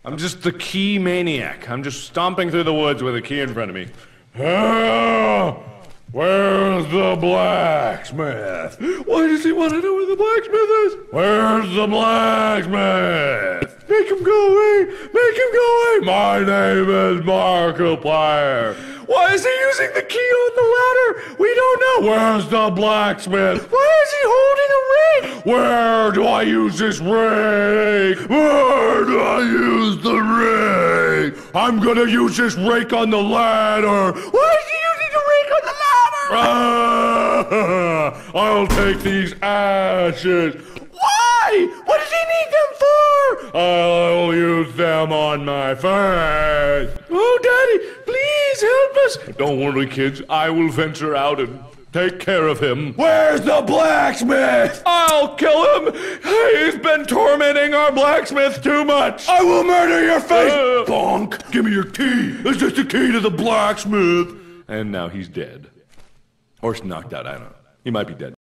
I'm just the key maniac. I'm just stomping through the woods with a key in front of me. Oh, where's the blacksmith? Why does he want to know where the blacksmith is? Where's the blacksmith? Make him go away! Make him go away! My name is Markiplier. Why is he using the key on the ladder? We don't know. Where's the blacksmith? Why is he holding a rake? Where do I use this rake? Where do I use the rake? I'm gonna use this rake on the ladder. Why is he using the rake on the ladder? I'll take these ashes. Why? What does he need them for? I'll use them on my face. Oh, Daddy, please help us. Don't worry, kids. I will venture out and take care of him. Where's the blacksmith? I'll kill him. He's been tormenting our blacksmith too much. I will murder your face. Bonk. Give me your key. It's just the key to the blacksmith. And now he's dead. Or knocked out, I don't know. He might be dead.